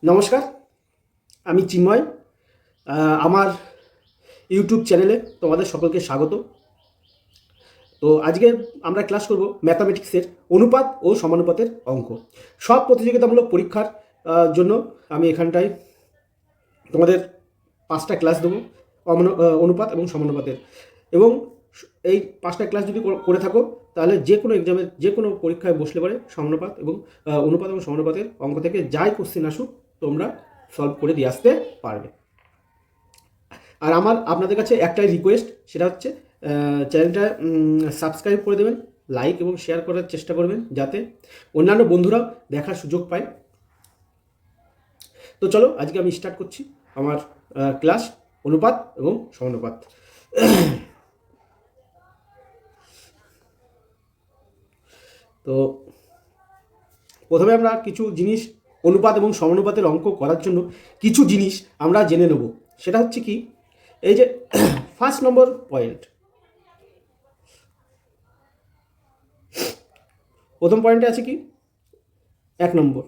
নমস্কার, আমি চিন্ময়। আমার ইউটিউব চ্যানেলে তোমাদের সকলকে স্বাগত। তো আজকে আমরা ক্লাস করব ম্যাথামেটিক্সের অনুপাত ও সমানুপাতের অঙ্ক। সব প্রতিযোগিতামূলক পরীক্ষার জন্য আমি এখানটায় তোমাদের 5টা ক্লাস দেবো অনুপাত এবং সমানুপাতের। এবং এই 5টা ক্লাস যদি করে থাকো তাহলে যে কোনো এক্সামের যে কোনো পরীক্ষায় বসলে পরে সমানুপাত এবং অনুপাত এবং সমানুপাতের অঙ্ক থেকে যাই কোশ্চেন আসুক তোমরা সলভ করে দিয়ে আসতে পারবে। আর আমার আপনাদের কাছে একটাই রিকোয়েস্ট, সেটা হচ্ছে চ্যানেলটা সাবস্ক্রাইব করে দেবেন, লাইক এবং শেয়ার করার চেষ্টা করবেন যাতে অন্যান্য বন্ধুরাও দেখার সুযোগ পায়। তো চলো আজকে আমি স্টার্ট করছি আমার ক্লাস অনুপাত এবং সমানুপাত। তো প্রথমে আমরা কিছু জিনিস অনুপাত এবং সমানুপাতের অঙ্ক করার জন্য কিছু জিনিস আমরা জেনে নেব। সেটা হচ্ছে কি, এই যে ফার্স্ট নম্বর পয়েন্ট, প্রথম পয়েন্টে আছে কি 1 নম্বর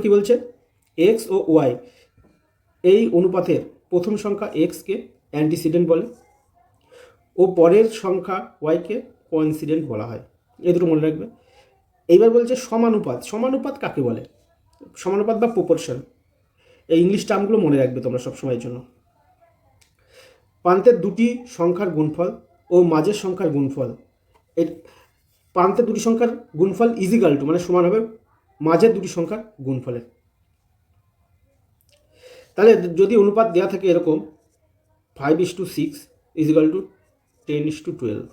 কি বলছে, এক্স ও ওয়াই এই অনুপাতের প্রথম সংখ্যা এক্সকে অ্যান্টিসিডেন্ট বলে ও পরের সংখ্যা ওয়াইকে কোইন্সিডেন্ট বলা হয়। এই দুটো মনে রাখবে। এইবার বলছে সমানুপাত। সমানুপাত কাকে বলে? সমানুপাত বা প্রপোর্শন, এই ইংলিশ টার্মগুলো মনে রাখবে তোমরা সবসময়ের জন্য। প্রান্তের দুটি সংখ্যার গুণফল ও মাঝের সংখ্যার গুণফল, এর প্রান্তের দুটি সংখ্যার গুণফল ইজিক্যাল টু মানে সমান হবে মাঝের দুটি সংখ্যার গুণফলের। তাহলে যদি অনুপাত দেওয়া থাকে এরকম 5:6 ইজিক্যাল টু 10:12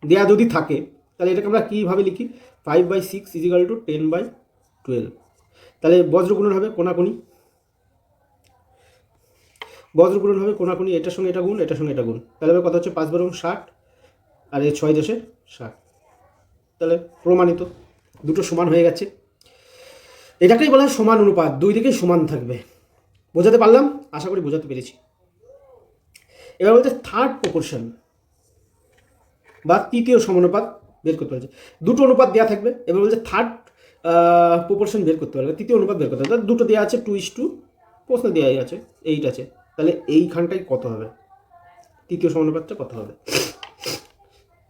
দেওয়া যদি থাকে, তাহলে এটাকে আমরা কীভাবে লিখি? 5/6 ইজিক্যাল টু 10/12। তাহলে বজ্রগুণন হবে কোনাকুনি, বজ্রগুণন হবে কোনাকুনি, এটার সঙ্গে এটা গুণ, এটার সঙ্গে এটা গুণ। তাহলে কথা হচ্ছে 5×60 আর এই 6×60। তাহলে প্রমাণিত দুটো সমান হয়ে গেছে। এটাকেই বলা হয় সমান অনুপাত, দুই দিকেই সমান থাকবে। বোঝাতে পারলাম? আশা করি বোঝাতে পেরেছি। এবার বলছে থার্ড প্রপোর্শন বা তৃতীয় সমানুপাত বের করতে পারছে। দুটো অনুপাত দেওয়া থাকবে, এবার বলছে থার্ড প্রপোর্শন বের করতে পারবে, তৃতীয় অনুপাত বের করতে পারবে। দুটো দেওয়া আছে 2:, প্রশ্ন দেওয়াই আছে 8 আছে। তাহলে এইখানটায় কত হবে? তৃতীয় সমানুপাতটা কত হবে?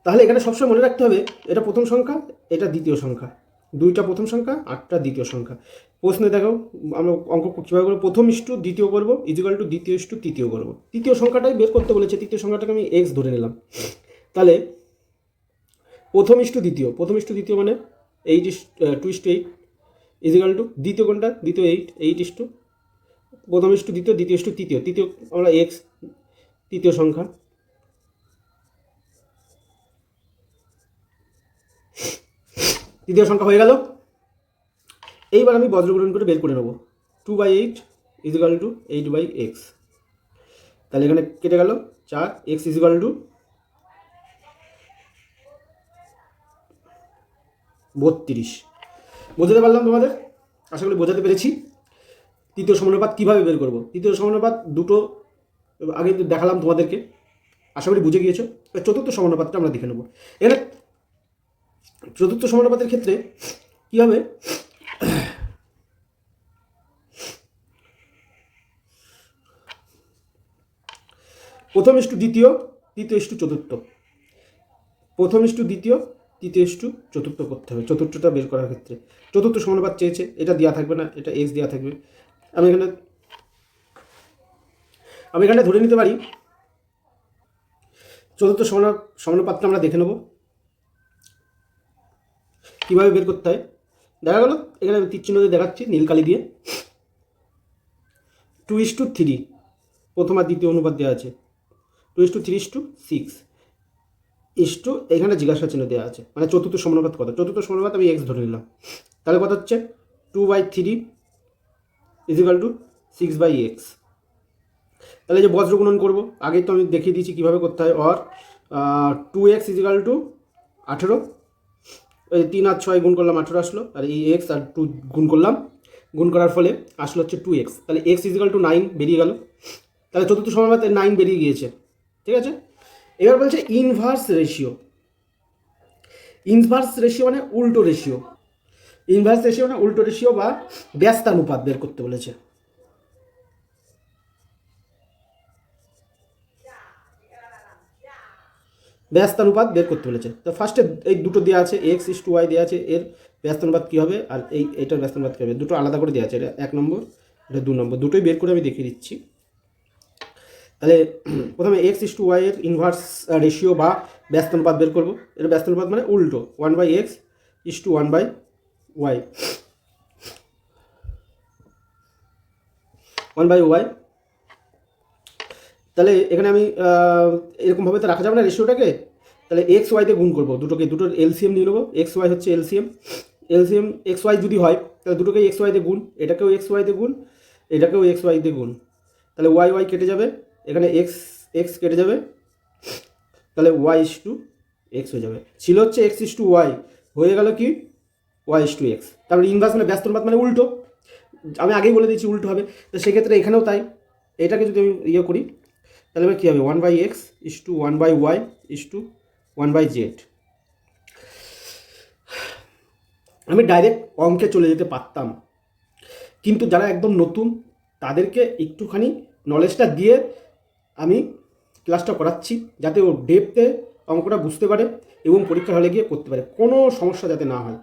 তাহলে এখানে সবসময় মনে রাখতে হবে এটা প্রথম সংখ্যা, এটা দ্বিতীয় সংখ্যা, দুইটা প্রথম সংখ্যা, 8টা দ্বিতীয় সংখ্যা। প্রশ্নে দেখো আমরা অঙ্ক কীভাবে করবো, প্রথম ইস্টু দ্বিতীয় করবো ইজিক্যাল টু দ্বিতীয় ইস্টু তৃতীয় করবো। তৃতীয় সংখ্যাটাই বের করতে বলেছে, তৃতীয় সংখ্যাটাকে আমি এক্স ধরে নিলাম। তাহলে প্রথম ইস্টু দ্বিতীয় মানে 2:8 ইজিক্যাল টু দ্বিতীয় কোনটা? দ্বিতীয় 8 প্রথম ইস্টু দ্বিতীয় ইস্টু তৃতীয় আমরা এক্স তৃতীয় সংখ্যা। তৃতীয় সংখ্যা হয়ে গেল। এইবার আমি বজ্রগুণন করে বের করে নেব 2/8 ইজিক্যাল টু 8/x। তাহলে এখানে কেটে গেল 4, x ইজিক্যাল টু 32। বোঝাতে পারলাম তোমাদের? আশা করি বোঝাতে পেরেছি। তৃতীয় সমানুপাত কীভাবে বের করব? তৃতীয় সমানুপাত দুটো আগে দেখালাম তোমাদেরকে, আশা করি বুঝে গিয়েছো। চতুর্থ সমানুপাতটা আমরা দেখে নেব। এখানে চতুর্থ সমানুপাতের ক্ষেত্রে কী হবে, প্রথম ইস্টু দ্বিতীয় ইস্টু চতুর্থ, প্রথম ইস্টু দ্বিতীয় ইস্টু চতুর্থ করতে হবে চতুর্থটা বের করার ক্ষেত্রে। চতুর্থ সমানুপাত চেয়েছে, এটা দেওয়া থাকবে না, এটা এক্স দেওয়া থাকবে। আমি এখানে ধরে নিতে পারি চতুর্থ সমানুপাতটা আমরা দেখে নেব কীভাবে বের করতে হয়। দেখা গেল এখানে আমি তীর চিহ্ন দিয়ে দেখাচ্ছি নীলকালি দিয়ে। 2:3 প্রথম আর দ্বিতীয় অনুপাত দেওয়া আছে, 2:3:6 এখানে জিজ্ঞাসা চিহ্ন দেওয়া আছে, মানে চতুর্থ সমানুপাত কত? চতুর্থ সমানুপাত আমি এক্স ধরে নিলাম। তাহলে কত হচ্ছে 2/3 ইজিক্যাল টু 6/x। তাহলে যে বজ্রগুণন করব, আগেই তো আমি দেখিয়ে দিয়েছি কীভাবে করতে হয়। অর 2x ইজিক্যাল টু 18, ওই 3 আর 6 গুণ করলাম 18 আসলো, আর এই এক্স আর 2 গুণ করলাম, গুণ করার ফলে আসলো হচ্ছে 2x। তাহলে x ইজিক্যাল টু 9 বেরিয়ে গেল। তাহলে চতুর্থ সমানুপাতে 9 বেরিয়ে গিয়েছে, ঠিক আছে। এবার বলছে ইনভার্স রেশিও। ইনভার্স রেশিও মানে উল্টো রেশিও, ইনভার্স রেশিও মানে উল্টো রেশিও বা ব্যস্তানুপাত বের করতে বলেছে। ব্যস্তানুপাত বের করতে বলেছে। তো ফার্স্টে এই দুটো দেওয়া আছে, এক্স ইস টু ওয়াই দেওয়া আছে, এর ব্যস্তানুপাত কী হবে আর এইটার ব্যস্তানুপাত কী হবে, দুটো আলাদা করে দেওয়া আছে, এটা 1 নম্বর, এটা 2 নম্বর, দুটোই বের করে আমি দেখিয়ে দিচ্ছি। তাহলে প্রথমে এক্স ইস টু ওয়াই এর ইনভার্স রেশিও বা ব্যস্তানুপাত বের করবো। এটা ব্যস্তানুপাত মানে উল্টো, 1/x is to 1/y, 1/y। তাহলে এখানে আমি এরকমভাবে তো রাখা যাবে না রেশিওটাকে, তাহলে এক্স ওয়াইতে গুণ করবো, দুটোর এলসিএম নিয়ে নেবো, এক্স ওয়াই হচ্ছে এলসিএম, এক্স ওয়াই যদি হয় তাহলে দুটোকে এক্স ওয়াইতে গুণ, এটাকেও এক্স ওয়াইতে গুণ, এটাকেও এক্স ওয়াইতে গুণ, তাহলে ওয়াই ওয়াই কেটে যাবে, এখানে এক্স এক্স কেটে যাবে, তাহলে ওয়াই ইস টু এক্স হয়ে যাবে। ছিল হচ্ছে এক্স ইস টু ওয়াই, হয়ে গেল কি ওয়াই ইস টু এক্স। তারপরে ইনভার্স মানে ব্যস্তানুপাত মানে উল্টো, আমি আগেই বলে দিয়েছি উল্টো হবে, তো সেক্ষেত্রে এখানেও তাই, এটাকে যদি আমি ইয়ে করি তাহলে এবার কী হবে, 1/x is to 1/y is to 1/z। আমি ডাইরেক্ট অঙ্কে চলে যেতে পারতাম, কিন্তু যারা একদম নতুন তাদেরকে একটুখানি নলেজটা দিয়ে আমি ক্লাসটা করাচ্ছি, যাতে ও ডেপথে অঙ্কটা বুঝতে পারে এবং পরীক্ষার হলে গিয়ে করতে পারে, কোনো সমস্যা যাতে না হয়।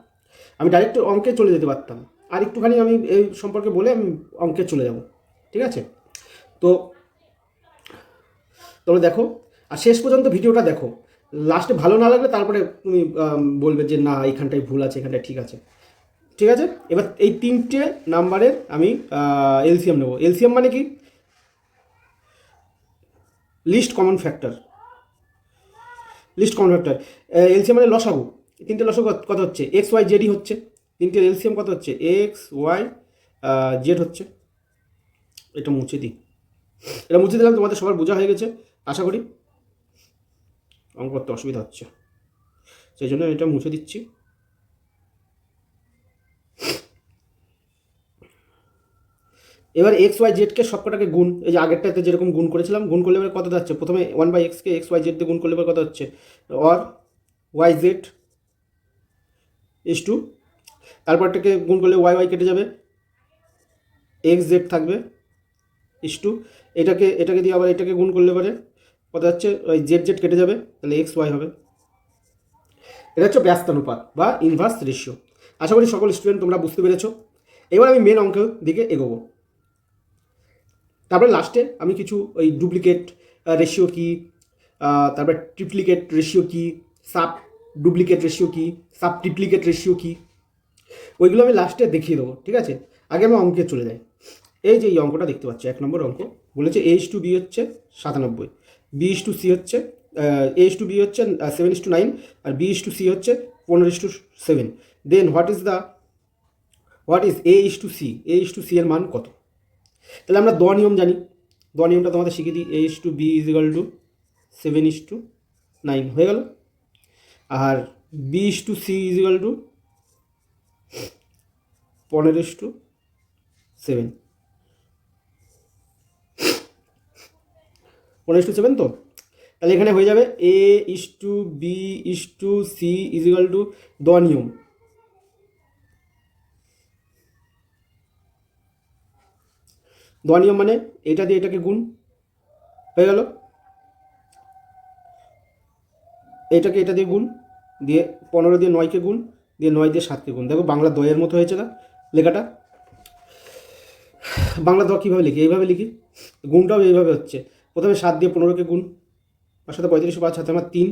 আমি ডাইরেক্ট অঙ্কে চলে যেতে পারতাম, আর একটুখানি আমি এই সম্পর্কে বলে আমি অঙ্কে চলে যাব, ঠিক আছে? তো তোমরা দেখো আর শেষ পর্যন্ত ভিডিওটা দেখো, লাস্টে ভালো না লাগলে তারপরে তুমি বলবে যে না এইখানটায় ভুল আছে, এখানটায় ঠিক আছে, ঠিক আছে? এবার এই 3টে নাম্বারের আমি এলসিএম নেব। এলসিএম মানে কি, list common factor, list common factor. LCM মানে লসাগু, 3টে লসাগু কত হচ্ছে, এক্স ওয়াই জেডই হচ্ছে, 3টের এলসিএম কত হচ্ছে, এক্স ওয়াই জেড হচ্ছে। এটা মুছে দিই, এটা মুছে দিলাম, তোমাদের সবার বোঝা হয়ে গেছে আশা করি, অঙ্ক করতে অসুবিধা হচ্ছে সেই জন্য এটা মুছে দিচ্ছি। এবার এক্স ওয়াই জেডকে সবকটাকে গুণ, এই যে আগেরটাতে যেরকম গুণ করেছিলাম, গুণ করলে এবার কত যাচ্ছে, প্রথমে 1/xকে এক্স ওয়াই জেড দিয়ে গুণ করলে এবার কত হচ্ছে, or y z is two, তারপরটাকে গুণ করলে ওয়াই ওয়াই কেটে যাবে, এক্স জেড থাকবে ইস টু, এটাকে দিয়ে আবার এটাকে গুণ করলে পারে কত যাচ্ছে, ওই জেড জেড কেটে যাবে, তাহলে এক্স ওয়াই হবে। এটা হচ্ছে ব্যস্তানুপাত বা ইনভার্স রেশিও। আশা করি সকল স্টুডেন্ট তোমরা বুঝতে পেরেছো। এবার আমি মেন অঙ্কের দিকে এগোবো। তারপরে লাস্টে আমি কিছু ওই ডুপ্লিকেট রেশিও কী, তারপরে ট্রিপ্লিকেট রেশিও কী, সাব ডুপ্লিকেট রেশিও কী, সাব ট্রিপ্লিকেট রেশিও কী, ওইগুলো আমি লাস্টে দেখিয়ে দেবো, ঠিক আছে? আগে আমি অঙ্কে চলে যাই। এই যে এই অঙ্কটা দেখতে পাচ্ছি, 1 নম্বর অঙ্ক বলেছে এ ইস টু বি হচ্ছে 97, বি ইস টু সি হচ্ছে এ ইস টু বি হচ্ছে 7:9, আর বি ইস টু সি হচ্ছে 15:7। Then what is a is to c, a is to c এর মান কত? তাহলে আমরা দ নিয়ম জানি, দ নিয়মটা তোমাদের শিখিয়ে দিই, A is to B is equal to 7:9 হয়ে গেল, আর B is to C is equal to 15:7, 15:7 তো, তাহলে এখানে হয়ে যাবে A is to B is to C is equal to the নিয়ম, দ নিয়ম মানে এটা দিয়ে এটাকে গুণ হয়ে গেল, এটাকে এটা দিয়ে গুণ দিয়ে 15 দিয়ে 9কে গুণ দিয়ে 9 দিয়ে 7কে গুণ। দেখো বাংলা দয়ের মতো হয়েছে না লেখাটা? বাংলা দ কীভাবে লিখি, এইভাবে লিখি, গুণটাও এইভাবে হচ্ছে, প্রথমে 7 দিয়ে 15কে গুণ, 5 7 35, 5 7 3,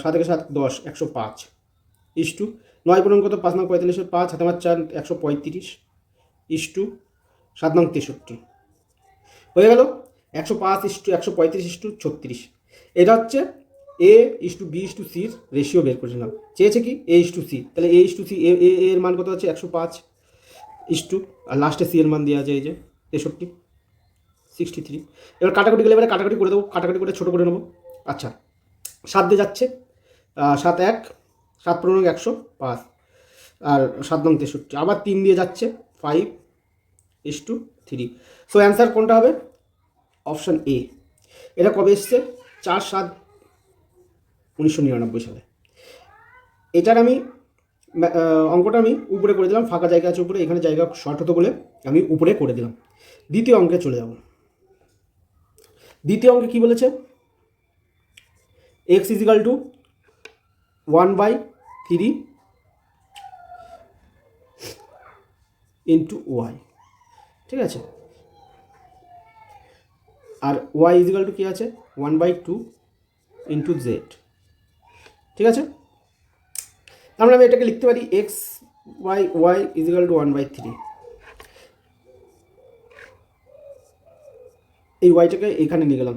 7 থেকে 7 10, 105 ইস টু 9 পূরণ কত, 5 9 45, 5 7 4 135 ইস টু 7 9 63 হয়ে গেল, 105 ইস টু 135 ইস টু 36। এটা হচ্ছে A is to B is to সির রেশিও বের করেছিলাম, চেয়েছে কি এ ইস টু সি, তাহলে এ ইস টু সি এর মান কত হচ্ছে 105 ইস টু, আর লাস্টে সি এর মান দেওয়া আছে এই যে 63, 63। এবার কাটাকুটি গেলে এবারে কাটাকুটি করে দেবো, কাটাকুটি করে ছোটো করে নেবো। আচ্ছা 7 দিয়ে যাচ্ছে, 7 1, 7 পূরণ 105, আর 7 9 63, আবার 3 দিয়ে যাচ্ছে 5 ইস টু 3। সো অ্যান্সার কোনটা হবে, অপশান এ। এটা কবে এসছে, 4/7/1999 সালে। এটার আমি অঙ্কটা আমি উপরে করে দিলাম, ফাঁকা জায়গা আছে উপরে, এখানে জায়গা শর্ট হতো বলে আমি উপরে করে দিলাম। দ্বিতীয় অঙ্কে চলে যাব। দ্বিতীয় অঙ্কে কী বলেছে, X is equal to 1/3 into Y, ঠিক আছে, আর ওয়াই ইজিক্যাল টু কী আছে 1/2 ইন্টু জেড, ঠিক আছে। তাহলে আমি এটাকে লিখতে পারি X by Y is equal to 1/3। এই ওয়াইটাকে এখানে নিয়ে গেলাম,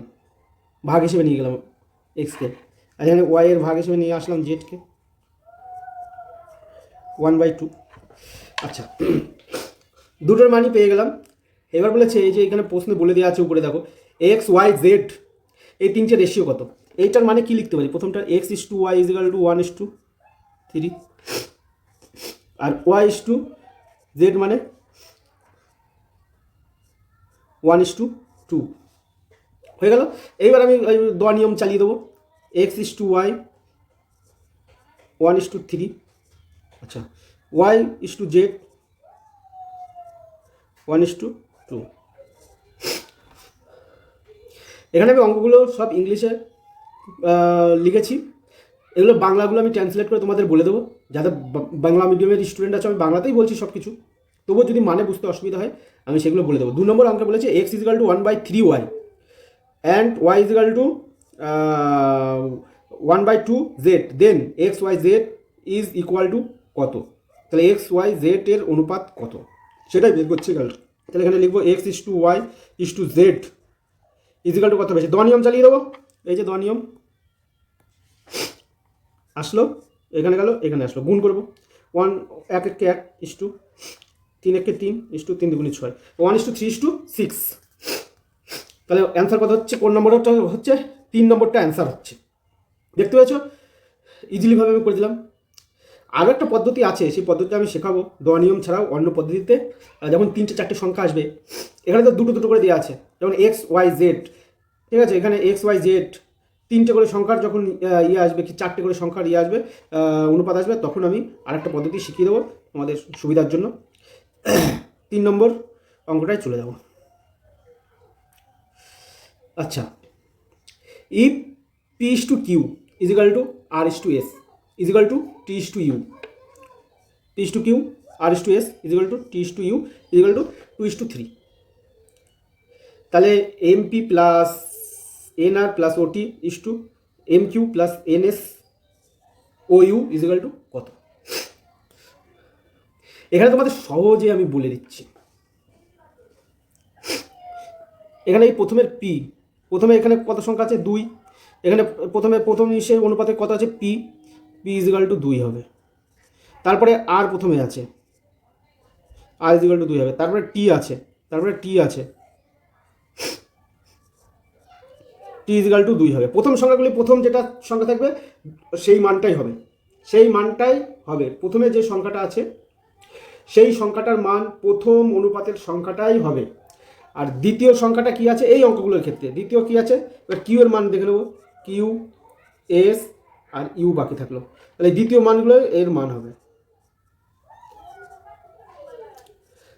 ভাগ হিসেবে নিয়ে গেলাম এক্সকে, আর এখানে ওয়াইয়ের ভাগ হিসেবে নিয়ে আসলাম জেডকে 1/2। আচ্ছা, দুটোর মানই পেয়ে গেলাম। এবার বলেছে এই যে এখানে প্রশ্নে বলে দেওয়া আছে উপরে দেখো, এক্স ওয়াই জেড এই তিনটে রেশিও কত। এইটার মানে কি লিখতে পারি, প্রথমটা x is to Y is equal two 1:3, R Y is to Z মানে 1:2 হয়ে গেল। এইবার আমি ওই দেওয়া নিয়ম চালিয়ে দেবো, এক্স ইস টু ওয়াই 1:3, আচ্ছা ওয়াই ইস টু জেড 1:2। এখানে আমি অঙ্কগুলো সব ইংলিশে লিখেছি, এগুলো বাংলাগুলো আমি ট্রান্সলেট করে তোমাদের বলে দেবো। যাদের বাংলা মিডিয়ামের স্টুডেন্ট আছে, আমি বাংলাতেই বলছি সব কিছু, তবুও যদি মানে বুঝতে অসুবিধা হয় আমি সেগুলো বলে দেবো। 2 নম্বর অঙ্কে বলেছে X is equal to 1/3 Y and Y is equal to 1/2 Z, then X Y Z is equal to কত। তাহলে এক্স ওয়াই জেড এর অনুপাত কত সেটাই বের করছে গেল। তাহলে এখানে লিখবো x is to Y is to Z is equal to কত বেশি, দেওয়া নিয়ম চালিয়ে দেবো। এই যে দেওয়া নিয়ম আসলো, এখানে গেল, এখানে আসলো, গুণ করবো 1 1 1 1 is to 3 1 3 is to 3 2 6 1:3 is to 6। তাহলে অ্যান্সার কত হচ্ছে, কোন নম্বরটা হচ্ছে 3 নম্বরটা অ্যান্সার হচ্ছে। দেখতে পেয়েছো, ইজিলিভাবে আমি করে দিলাম। আরও একটা পদ্ধতি আছে, সেই পদ্ধতিটা আমি শেখাবো দেওয়া নিয়ম ছাড়াও অন্য পদ্ধতিতে। যেমন 3টে 4টে সংখ্যা আসবে, এখানে তো দুটো দুটো করে দেওয়া আছে, যেমন এক্স ওয়াই জেড, ঠিক আছে, এখানে এক্স ওয়াই জেড 3টে করে সংখ্যার যখন আসবে, কি 4টে করে সংখ্যার আসবে, অনুপাত আসবে, তখন আমি আরেকটা পদ্ধতি শিখিয়ে দেবো তোমাদের সুবিধার জন্য। 3 নম্বর অঙ্কটায় চলে যাব। আচ্ছা, if P is to Q is equal to R is to S is equal to T is to U, T is to Q R is to S is equal to T is to U is equal to 2:3। তাহলে M P plus N R plus O T is to M Q plus N S O U is equal to কত। এখানে তোমাদের সহজে আমি বলে দিচ্ছি। এখানে এই প্রথমের পি, প্রথমে এখানে কত সংখ্যা আছে 2, এখানে প্রথম হিসেবে অনুপাতে কত আছে পি, পি ইজিক্যাল টু 2 হবে। তারপরে আর প্রথমে আছে, আর ইজিক্যাল টু 2 হবে। তারপরে টি আছে, তারপরে টি আছে, টি ইজিক্যাল টু 2 হবে। প্রথম সংখ্যাগুলি প্রথম যেটা সংখ্যা থাকবে সেই মানটাই হবে, সেই মানটাই হবে। প্রথমে যে সংখ্যাটা আছে সেই সংখ্যাটার মান প্রথম অনুপাতের সংখ্যাটাই হবে। আর দ্বিতীয় সংখ্যাটা কি আছে এই অঙ্কগুলোর ক্ষেত্রে, দ্বিতীয় কি আছে, এবার কিউ এর মান দেখে নেবো, কিউ এস আর ইউ বাকি থাকলো, তাহলে দ্বিতীয় মানগুলো এর মান হবে।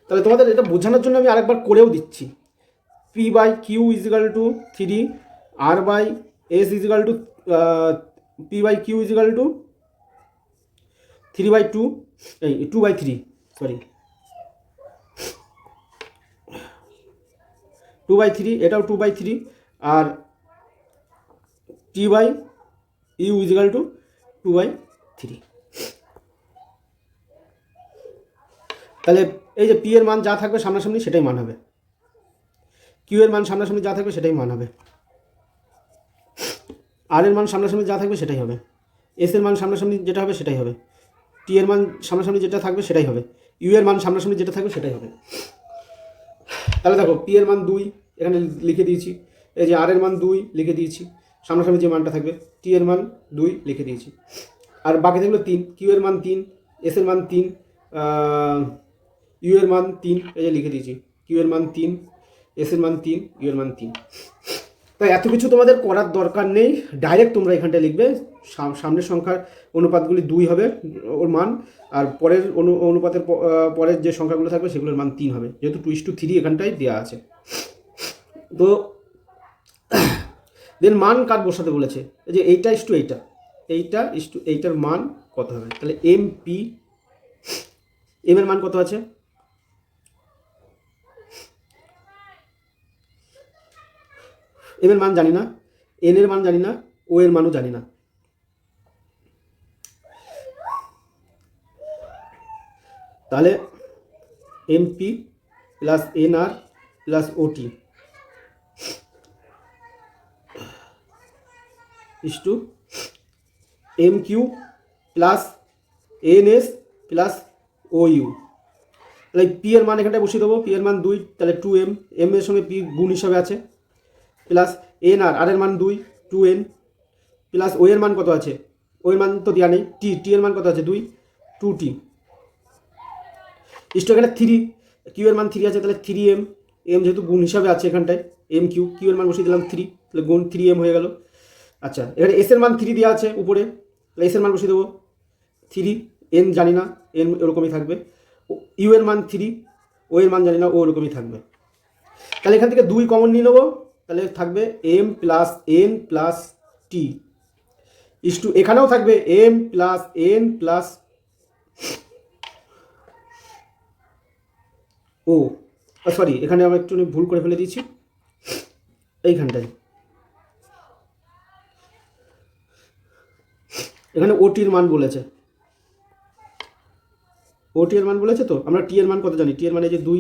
তাহলে তোমাদের এটা বোঝানোর জন্য আমি আরেকবার করেও দিচ্ছি, P by Q is equal to 3, R by S is equal to P by Q is equal to 3/2, এই 2/3, সরি 2/3, এটাও 2/3, আর T by U is equal to 2/3। তাহলে এই যে পি এর মান যা থাকবে সামনাসামনি সেটাই মান হবে, কিউ এর মান সামনাসামনি যা থাকবে সেটাই মান হবে, আর এর মান সামনাসামনি যা থাকবে সেটাই হবে, এস এর মান সামনাসামনি যেটা হবে সেটাই হবে, টি এর মান সামনাসামনি যেটা থাকবে সেটাই হবে, ইউ এর মান সামনাসামনি যেটা থাকবে সেটাই হবে। তাহলে দেখো পি এর মান 2 এখানে লিখে দিয়েছি, এই যে আর এর মান 2 লিখে দিয়েছি, সামনাসামনি যে মানটা থাকবে, টি এর মান 2 লিখে দিয়েছি, আর বাকি থাকলো 3, কিউ এর মান 3, এস এর মান 3, ইউ এর মান 3, এই যে লিখে দিয়েছি, কিউ এর মান 3, এস এর মান 3, ইউ এর মান 3। তাই এত কিছু তোমাদের করার দরকার নেই, ডাইরেক্ট তোমরা এখানটায় লিখবে সামনের সংখ্যার অনুপাতগুলি 2 হবে ওর মান, আর পরের অনুপাতের পরের যে সংখ্যাগুলো থাকবে সেগুলোর মান 3 হবে, যেহেতু 2:3 এখানটায় দেওয়া আছে। তো দেন মান কার বসাতে বলেছে, এই যে এইটা ইস টু এইটা, এইটার মান কত হবে, তাহলে এম এর মান কত আছে, এম এর মান জানি না, এন এর মান জানি না, ও এর মানও জানি না। তাহলে MP plus N R plus OT is to M Q plus N S plus O U. তাহলে পি এর মান এখানটায় বসিয়ে দেবো, পি এর মান 2, তাহলে 2m, এম এর সঙ্গে পি গুণ হিসাবে আছে, প্লাস এন আর এর মান 2, 2n, প্লাস ও এর মান কত আছে, ও এর মান তো দেওয়া নেই, টি এর মান কত আছে 2, 2t, ইস টু এখানে 3, কিউ এর মান 3 আছে, তাহলে 3m, এম যেহেতু গুণ হিসাবে আছে এখানটায়, এম কিউ এর মান বসিয়ে দিলাম 3, তাহলে গুণ 3m হয়ে গেল। আচ্ছা, এখানে এস এর মান 3 দেওয়া আছে উপরে, তাহলে এস এর মান বসিয়ে দেবো 3, এন জানি না, এন এরকমই থাকবে, ইউ এর মান 3, ও এর মান জানি না, ও এরকমই থাকবে। তাহলে এখান থেকে 2 কমন নিয়ে নেবো, তাহলে থাকবে M plus N plus T is two এখানেও থাকবে এম প্লাস এন প্লাস ও, সরি এখানে আমি একটু ভুল করে ফেলে দিয়েছি, এইখানটায় এখানে ওটির মান বলেছে, ওটি এর মান বলেছে, তো আমরা টি এর মান কত জানি, টি এর মানে যে 2,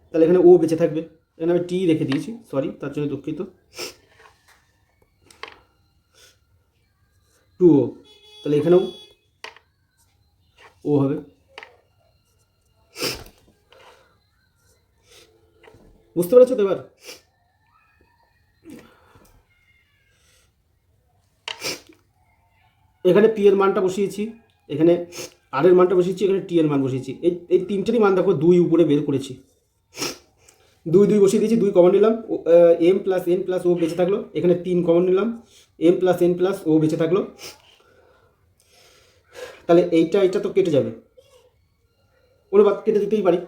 তাহলে এখানে ও বেঁচে থাকবে, এখানে আমি টি রেখে দিয়েছি, সরি তার জন্য দুঃখিত, 2o, তাহলে এখানেও ও হবে। বুঝতে পেরেছো তো? এবার এখানে পি এর মানটা বসিয়েছি, এখানে আর এর মানটা বসিয়েছি, এখানে টি এর মান বসিয়েছি, এই তিনটেরই মান দেখো 2 উপরে বের করেছি, 2 বসিয়ে দিয়েছি, 2 কমন নিলাম, এম প্লাস এন প্লাস ও বেঁচে থাকলো, এখানে 3 কমন নিলাম, এম প্লাস এন প্লাস ও বেঁচে থাকলো, তাহলে এইটা তো কেটে যাবে, অনুপাত কেটে দিতেই পারি,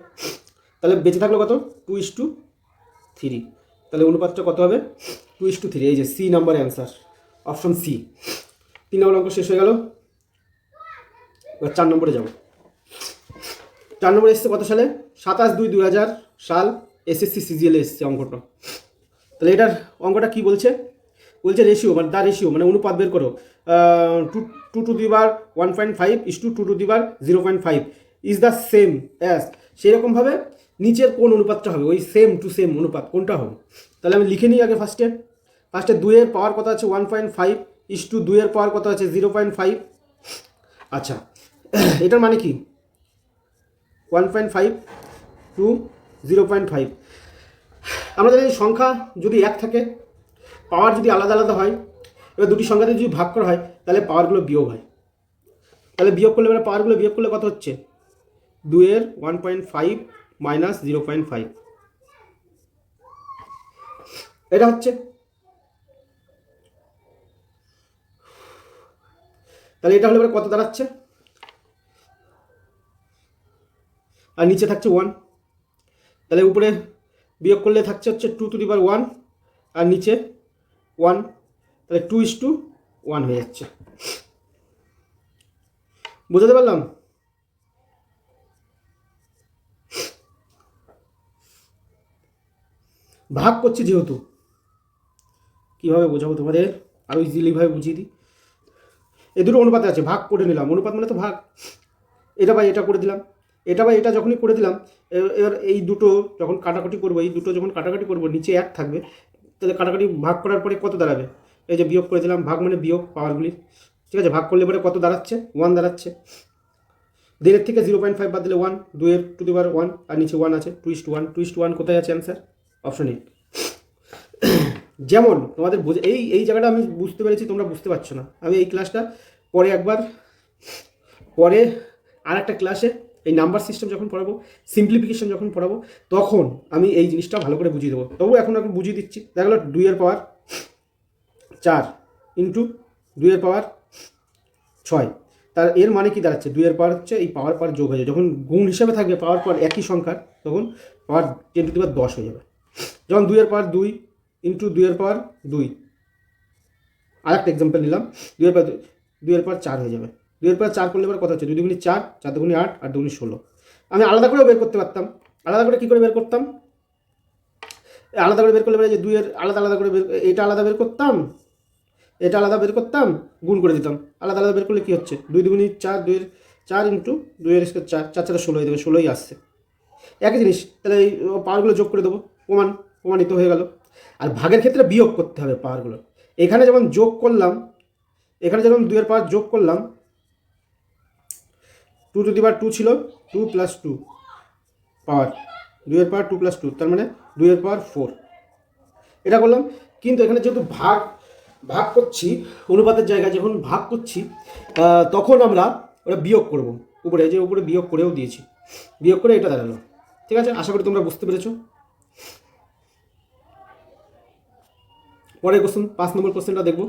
তাহলে বেঁচে থাকলো কত 2:3, তাহলে অনুপাতটা কত হবে 2:3, এই যে C number answer, option C. 3 নম্বর অঙ্ক শেষ হয়ে গেল, এবার 4 নম্বরে যাব। 4 নম্বরে এসছে কত সালে, 27/2/2000 সাল, এসএসসি সিজিএল এসছে অঙ্কটা। তাহলে এটার অঙ্কটা কি বলছে, রেশিও মানে দা রেশিও মানে অনুপাত বের করো, 2^1.5 is to 2^0.5 is the same as, সেরকমভাবে নিচের কোন অনুপাতটা হবে, ওই সেম টু সেম অনুপাত কোনটা হবে। তাহলে আমি লিখে নিই আগে ফার্স্টে 2 এর পাওয়ার কত আছে 1.5 ইস টু 2 এর পাওয়ার কত আছে 0.5। আচ্ছা, এটার মানে কি 1.5 টু 0.5, আমরা জানি সংখ্যা যদি এক থাকে, পাওয়ার যদি আলাদা আলাদা হয়, এবার দুটি সংখ্যাতে যদি ভাগ করা হয় তাহলে পাওয়ারগুলো বিয়োগ হয়, তাহলে বিয়োগ করলে এবার পাওয়ারগুলো বিয়োগ করলে কত হচ্ছে 2 এর 1.5 মাইনাস 0.5, এটা হচ্ছে। তাহলে এটা হলে এবার কত দাঁড়াচ্ছে, আর নিচে থাকছে 1, তাহলে উপরে বিয়োগ করলে থাকছে হচ্ছে 2^1 আর নিচে 1, তাহলে 2:1 হয়ে যাচ্ছে। বুঝতে পারলাম? ভাগ করছি যেহেতু, কীভাবে বোঝাবো তোমাদের, আরও ইজিলিভাবে বুঝিয়ে দিই। এই দুটো অনুপাতে আছে, ভাগ করে নিলাম, অনুপাত মানে তো ভাগ, এটা বা এটা করে দিলাম, এটা বা এটা যখনই করে দিলাম, এবার এই দুটো যখন কাটাকাটি করবো, এই দুটো যখন কাটাকাটি করবো নিচে 1 থাকবে, তাহলে কাটাকাটি ভাগ করার পরে কত দাঁড়াবে, এই যে বিয়োগ করে দিলাম, ভাগ মানে বিয়োগ পাওয়ারগুলির, ঠিক আছে, ভাগ করলে পরে কত দাঁড়াচ্ছে 1 দাঁড়াচ্ছে, 2 থেকে 0.5 বাদ দিলে 1, 2 এর টু দি পাওয়ার 1 আর নিচে 1 আছে, 2:1 কোথায় আছে অ্যান্সার, অপশন এ। যেমন তোমাদের এই জায়গাটা আমি বুঝতে পেরেছি, তোমরা বুঝতে পারছো না, আমি এই ক্লাসটা পরে আর একটা ক্লাসে এই নাম্বার সিস্টেম যখন পড়াবো, সিম্পলিফিকেশন যখন পড়াবো, তখন আমি এই জিনিসটা ভালো করে বুঝিয়ে দেবো। তবু এখন বুঝিয়ে দিচ্ছি। দেখা গেলো 2 এর পাওয়ার 4 ইন্টু 2 এর পাওয়ার 6, তার এর মানে কি দাঁড়াচ্ছে? 2 এর পাওয়ার হচ্ছে এই পাওয়ার পাওয়ার যোগ হয়ে যাবে। যখন গুণ হিসাবে থাকবে পাওয়ার পাওয়ার একই সংখ্যার, তখন পাওয়ার 10⁻10 হয়ে যাবে। যখন 2 এর পাওয়ার 2 ইন্টু 2 এর পাওয়ার 2, আর একটা এক্সাম্পল নিলাম, 2 এর পাওয়ার 2 এর পাওয়ার 4 হয়ে যাবে। 2 এর পাওয়ার 4 করলে এবার কথা হচ্ছে 2 দুগুণে 4, 4 দুগুণে 8, 8 দুগুণে 16। আমি আলাদা করেও বের করতে পারতাম। আলাদা করে কী করে বের করতাম? আলাদা করে বের করলে যে 2 এর আলাদা আলাদা করে এটা আলাদা বের করতাম, এটা আলাদা বের করতাম, গুণ করে দিতাম। আলাদা আলাদা বের করলে কী হচ্ছে? 2 দুগুণে 4, 2 এর 4 ইন্টু 2 এর স্কোয়ার 4, 4 4 16 হয়ে যাবে, 16ই আসছে। একই জিনিস, তাহলে এই পাওয়ারগুলো যোগ করে দেবো, প্রমাণিত হয়ে গেল। আর ভাগের ক্ষেত্রে বিয়োগ করতে হবে পাওয়ারগুলো। এখানে যেমন যোগ করলাম, এখানে যেমন 2 এর পাওয়ার যোগ করলাম, 2 টু দি পাওয়ার 2 ছিল, 2 প্লাস 2 পাওয়ার, 2 এর পাওয়ার 2 প্লাস 2, তার মানে 2 এর পাওয়ার 4, এটা করলাম। কিন্তু এখানে যেহেতু ভাগ করছি, অনুপাতের জায়গায় যখন ভাগ করছি, তখন আমরা ওটা বিয়োগ করব। উপরে যে উপরে বিয়োগ করেও দিয়েছি, বিয়োগ করে এটা দাঁড়ালো। ঠিক আছে, আশা করি তোমরা বুঝতে পেরেছো। পরের কোশ্চেন, 5 নম্বর কোশ্চেনটা দেখব।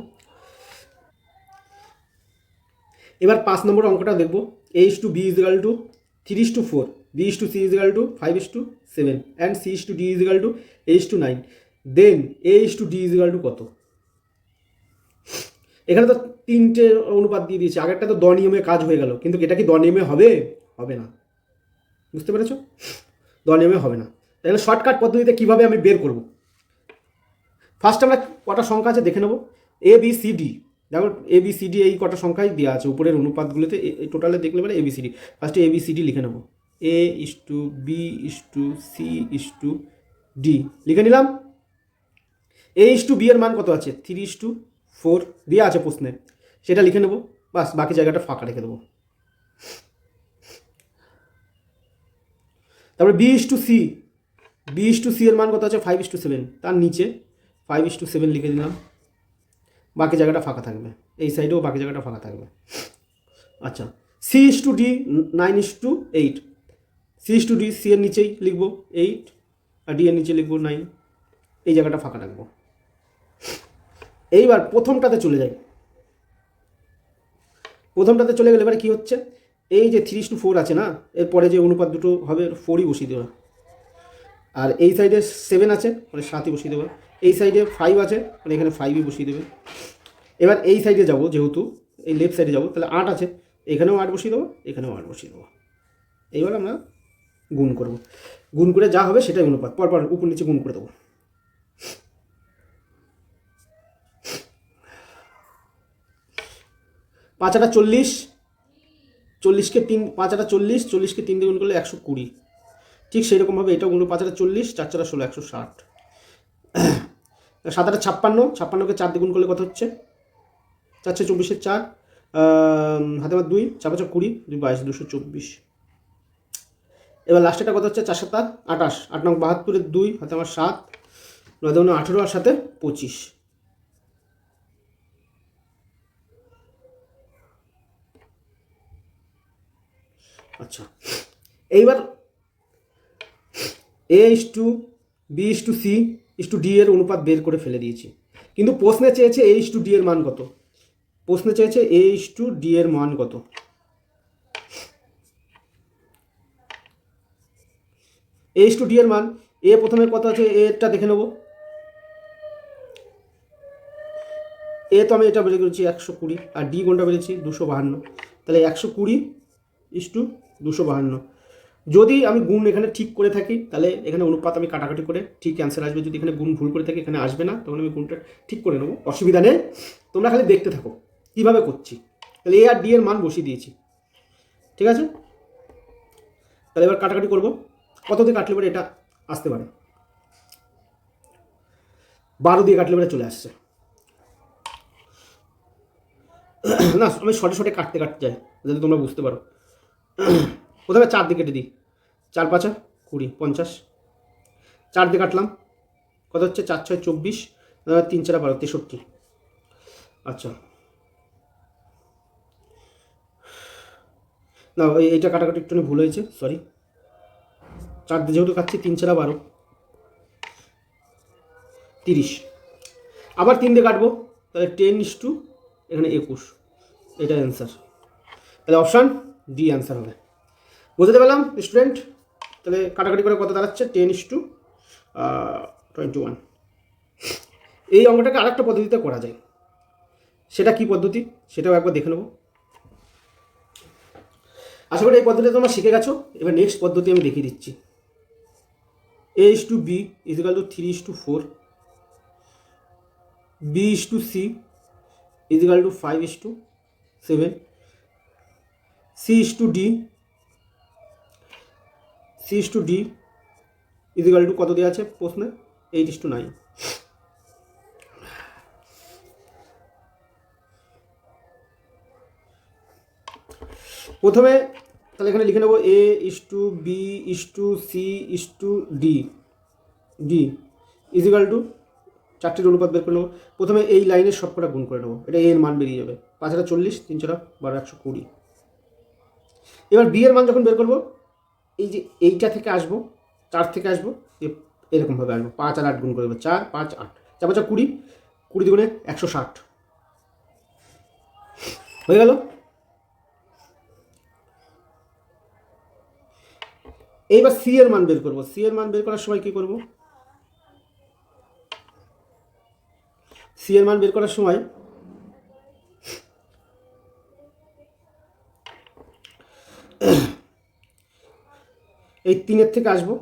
এবার 5 নম্বর অঙ্কটা দেখব। a/b = 3:4, b/c = 5:7 and c/d = 8:9, then a/d = কত? এখানে তো 3টে অনুপাত দিয়ে দিয়েছে। আগেরটা তো দ নিয়মে কাজ হয়ে গেল, কিন্তু এটা কি দ নিয়মে হবে? হবে না। বুঝতে পেরেছো? দ নিয়মে হবে না। তাহলে শর্টকাট পদ্ধতিতে কীভাবে আমি বের করব? ফার্স্ট আমরা কটা সংখ্যা আছে দেখে নেব। ABCD, দেখো ABCD এই কটা সংখ্যাই দেওয়া আছে উপরের অনুপাতগুলোতে, টোটালে দেখলে মানে ABCD। ফার্স্টে ABCD লিখে নেব, A/B/C/D লিখে নিলাম। A/B এর মান কত আছে? 3:4 দেওয়া আছে প্রশ্নে, সেটা লিখে নেব। বাস, বাকি জায়গাটা ফাঁকা রেখে দেবো। তারপরে B/C এর মান কত আছে? 5:7, তার নিচে 5:7 লিখে দিলাম। বাকি জায়গাটা ফাঁকা থাকবে, এই সাইডেও বাকি জায়গাটা ফাঁকা থাকবে। আচ্ছা, C/D 9:8, C/D, C এর নিচেই লিখবো 8 আর D এর নিচে লিখবো 9, এই জায়গাটা ফাঁকা রাখবো। এইবার প্রথমটাতে চলে যাই। প্রথমটাতে চলে গেলে এবারে কী হচ্ছে? এই যে 3:4 আছে না, এরপরে যে অনুপাত দুটো হবে 4ই বসিয়ে দেওয়া। আর এই সাইডে 7 আছে, মানে 7ই বসিয়ে দেওয়া। এই সাইডে 5 আছে, মানে এখানে 5ই বসিয়ে দেবে। এবার এই সাইডে যাব, যেহেতু এই লেফট সাইডে যাব, তাহলে 8 আছে, এখানেও 8 বসিয়ে দেবো, এখানেও 8 বসিয়ে দেবো। এইবার আমরা গুণ করব। গুণ করে যা হবে সেটাই অনুপাত, পরপর উপর নিচে গুণ করে দেবো। 5 × 40, 40কে 3, 5 × 40, 40কে 3 দিয়ে গুণ করলে 120। ঠিক সেই রকমভাবে এটাও গুণ, 5 × 40, 4 × 16, 160। 7 × 56, 56কে 4 দিয়ে গুণ করলে কত হচ্ছে? 4 × 24, 4, হাতে আমার 2, 4 × 20, 2 22, 224। এবার লাস্টেটা কত হচ্ছে? 4 × 7 = 28, 8 × 72, 2, হাতে আমার 7, 9 × 18, আর সাথে 25। আচ্ছা, এইবার A/B/C/D এর অনুপাত বের করে ফেলে দিয়েছি, কিন্তু প্রশ্নে চেয়েছে A/D এর মান কত? প্রশ্নে চেয়েছে A/D এর মান কত? A/D এর মান, এ প্রথমে কত আছে এরটা দেখে নেব। এ তো আমি এটা বের করেছি 120, আর ডি কোনটা বেরেছি? 252। তাহলে 120:252। যদি আমি গুণ এখানে ঠিক করে থাকি, তাহলে এখানে অনুপাত আমি কাটাকাটি করে ঠিক অ্যান্সার আসবে। যদি এখানে গুণ ভুল করে থাকি, এখানে আসবে না, তখন আমি গুণটা ঠিক করে নেবো, অসুবিধা নেই। তোমরা খালি দেখতে থাকো কীভাবে করছি। তাহলে এ আর ডি এর মান বসিয়ে দিয়েছি, ঠিক আছে। তাহলে এবার কাটাকাটি করবো, কত দিয়ে কাটলে পরে এটা আসতে পারে? 12 দিয়ে কাটলে পরে চলে আসছে। না, আমি শর্টে কাটতে যাই যাতে তোমরা বুঝতে পারো। প্রথমে 4 দিয়ে কেটে দিই, 4 × 5 = 20, 50। 4 দিয়ে কাটলাম, কত হচ্ছে? 4 × 6 = 24, 3 × 4 = 12, 63। আচ্ছা, না এইটা কাটাকাটি একটু ভুল হয়েছে, সরি। 4 দিয়ে যেহেতু কাটছি, 3 4 12, 30। আবার 3 দিয়ে কাটবো, তাহলে 10 এখানে 21, এটা অ্যান্সার। তাহলে অপশান ডি অ্যান্সার হবে। বুঝতে পারলাম স্টুডেন্ট? তাহলে কাটাকাটি করে কত দাঁড়াচ্ছে? 10:21। এই অঙ্কটাকে আরেকটা পদ্ধতিতে করা যায়, সেটা কি পদ্ধতি সেটাও একবার দেখে নেব। আশা করি এই পদ্ধতিটা তোমরা শিখে গেছো। এবার নেক্সট পদ্ধতি আমি দেখিয়ে দিচ্ছি। A:B = 3:4, B:C = 5:7, C:D = কত দেওয়া আছে প্রশ্নে? 8:9। প্রথমে তাহলে এখানে লিখে নেব A:B:C:D = 4টির অনুপাত বের করে নেবো। প্রথমে এই লাইনের সবকটা গুণ করে নেবো, এটা এর মান বেরিয়ে যাবে। 5 × 40, 3 × 12, 120। এবার বি এর মান যখন বের করবো, এই যে এইটা থেকে আসবো, 4 থেকে আসবো, এরকমভাবে আসবো। 5 আর 8 গুণ করে দেবো, 4 5 8, 4 5 20, 20 দুগুণে 160 হয়ে গেল। এইবার সি এর মান বের করবো। সি এর মান বের করার সময় কি করব? সি এর মান বের করার সময় এই 3-এর থেকে আসবো,